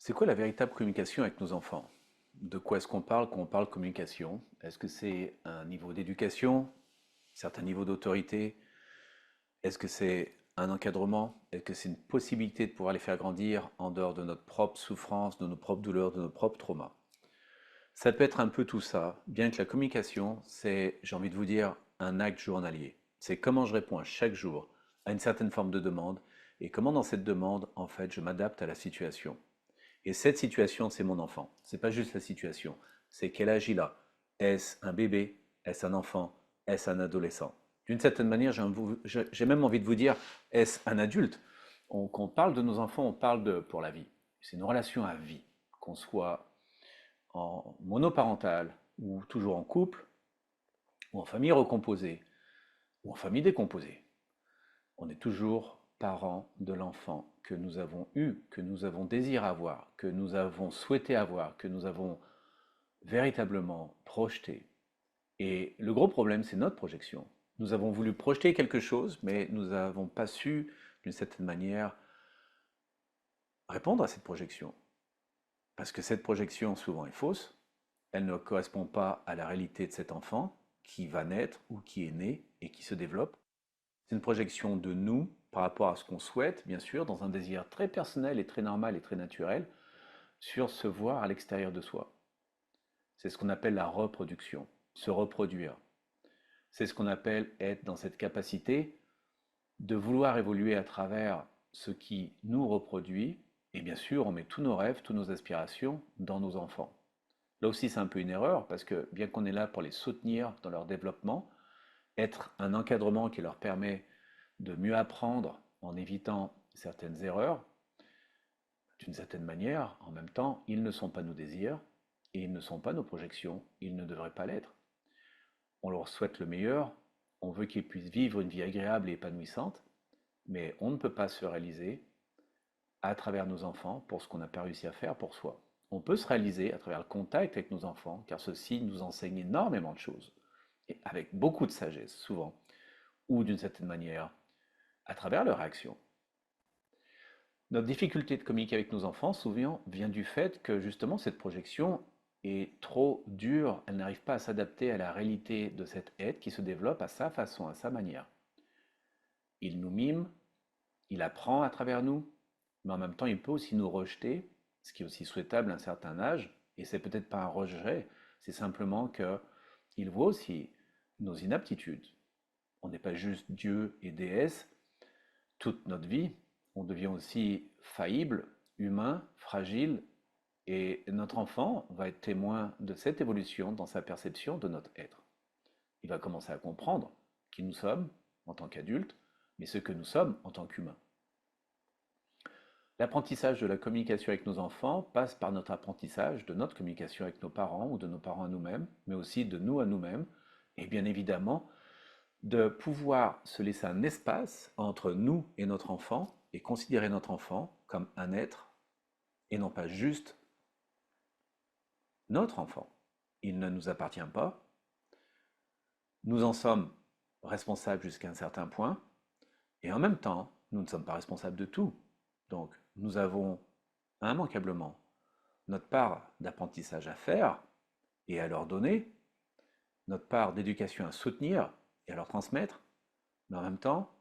C'est quoi la véritable communication avec nos enfants? De quoi est-ce qu'on parle quand on parle communication? Est-ce que c'est un niveau d'éducation, un certain niveau d'autorité? Est-ce que c'est un encadrement? Est-ce que c'est une possibilité de pouvoir les faire grandir en dehors de notre propre souffrance, de nos propres douleurs, de nos propres traumas? Ça peut être un peu tout ça, bien que la communication, c'est, j'ai envie de vous dire, un acte journalier. C'est comment je réponds à chaque jour à une certaine forme de demande et comment dans cette demande, en fait, je m'adapte à la situation. Et cette situation, c'est mon enfant. C'est pas juste la situation. C'est quel âge il a. Est-ce un bébé? Est-ce un enfant? Est-ce un adolescent? D'une certaine manière, j'ai même envie de vous dire, est-ce un adulte? Quand on parle de nos enfants, on parle de pour la vie. C'est une relation à vie. Qu'on soit en monoparental, ou toujours en couple, ou en famille recomposée, ou en famille décomposée. On est toujours parent de l'enfant que nous avons eu, que nous avons désiré avoir, que nous avons souhaité avoir, que nous avons véritablement projeté. Et le gros problème, c'est notre projection. Nous avons voulu projeter quelque chose, mais nous n'avons pas su, d'une certaine manière, répondre à cette projection. Parce que cette projection, souvent, est fausse. Elle ne correspond pas à la réalité de cet enfant qui va naître ou qui est né et qui se développe. C'est une projection de nous par rapport à ce qu'on souhaite, bien sûr, dans un désir très personnel et très normal et très naturel, sur se voir à l'extérieur de soi. C'est ce qu'on appelle la reproduction, se reproduire. C'est ce qu'on appelle être dans cette capacité de vouloir évoluer à travers ce qui nous reproduit, et bien sûr, on met tous nos rêves, toutes nos aspirations dans nos enfants. Là aussi, c'est un peu une erreur, parce que bien qu'on est là pour les soutenir dans leur développement, être un encadrement qui leur permet de mieux apprendre en évitant certaines erreurs, d'une certaine manière, en même temps, ils ne sont pas nos désirs et ils ne sont pas nos projections, ils ne devraient pas l'être. On leur souhaite le meilleur, on veut qu'ils puissent vivre une vie agréable et épanouissante, mais on ne peut pas se réaliser à travers nos enfants pour ce qu'on n'a pas réussi à faire pour soi. On peut se réaliser à travers le contact avec nos enfants, car ceux-ci nous enseignent énormément de choses, et avec beaucoup de sagesse, souvent, ou d'une certaine manière, à travers leurs réactions. Notre difficulté de communiquer avec nos enfants, souvent, vient du fait que justement cette projection est trop dure, elle n'arrive pas à s'adapter à la réalité de cet être qui se développe à sa façon, à sa manière. Il nous mime, il apprend à travers nous, mais en même temps il peut aussi nous rejeter, ce qui est aussi souhaitable à un certain âge, et c'est peut-être pas un rejet, c'est simplement que il voit aussi nos inaptitudes. On n'est pas juste Dieu et déesse toute notre vie, on devient aussi faillible, humain, fragile, et notre enfant va être témoin de cette évolution dans sa perception de notre être. Il va commencer à comprendre qui nous sommes en tant qu'adultes, mais ce que nous sommes en tant qu'humains. L'apprentissage de la communication avec nos enfants passe par notre apprentissage de notre communication avec nos parents ou de nos parents à nous-mêmes, mais aussi de nous à nous-mêmes, et bien évidemment de pouvoir se laisser un espace entre nous et notre enfant et considérer notre enfant comme un être et non pas juste notre enfant. Il ne nous appartient pas, nous en sommes responsables jusqu'à un certain point et en même temps, nous ne sommes pas responsables de tout. Donc, nous avons immanquablement notre part d'apprentissage à faire et à leur donner, notre part d'éducation à soutenir et à leur transmettre, mais en même temps,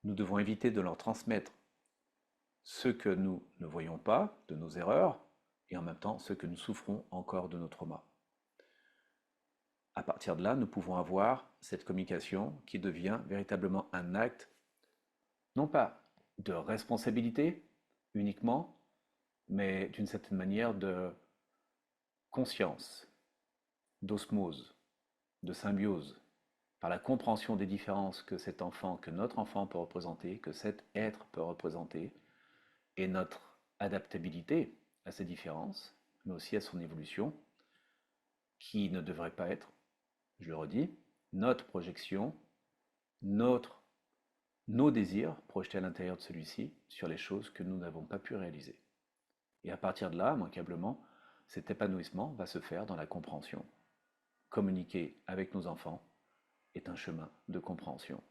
nous devons éviter de leur transmettre ce que nous ne voyons pas de nos erreurs et en même temps ce que nous souffrons encore de nos traumas. À partir de là, nous pouvons avoir cette communication qui devient véritablement un acte, non pas de responsabilité uniquement, mais d'une certaine manière de conscience, d'osmose, de symbiose, par la compréhension des différences que cet enfant, que notre enfant peut représenter, que cet être peut représenter, et notre adaptabilité à ces différences, mais aussi à son évolution, qui ne devrait pas être, je le redis, notre projection, notre, nos désirs projetés à l'intérieur de celui-ci sur les choses que nous n'avons pas pu réaliser. Et à partir de là, immanquablement, cet épanouissement va se faire dans la compréhension. Communiquer avec nos enfants est un chemin de compréhension.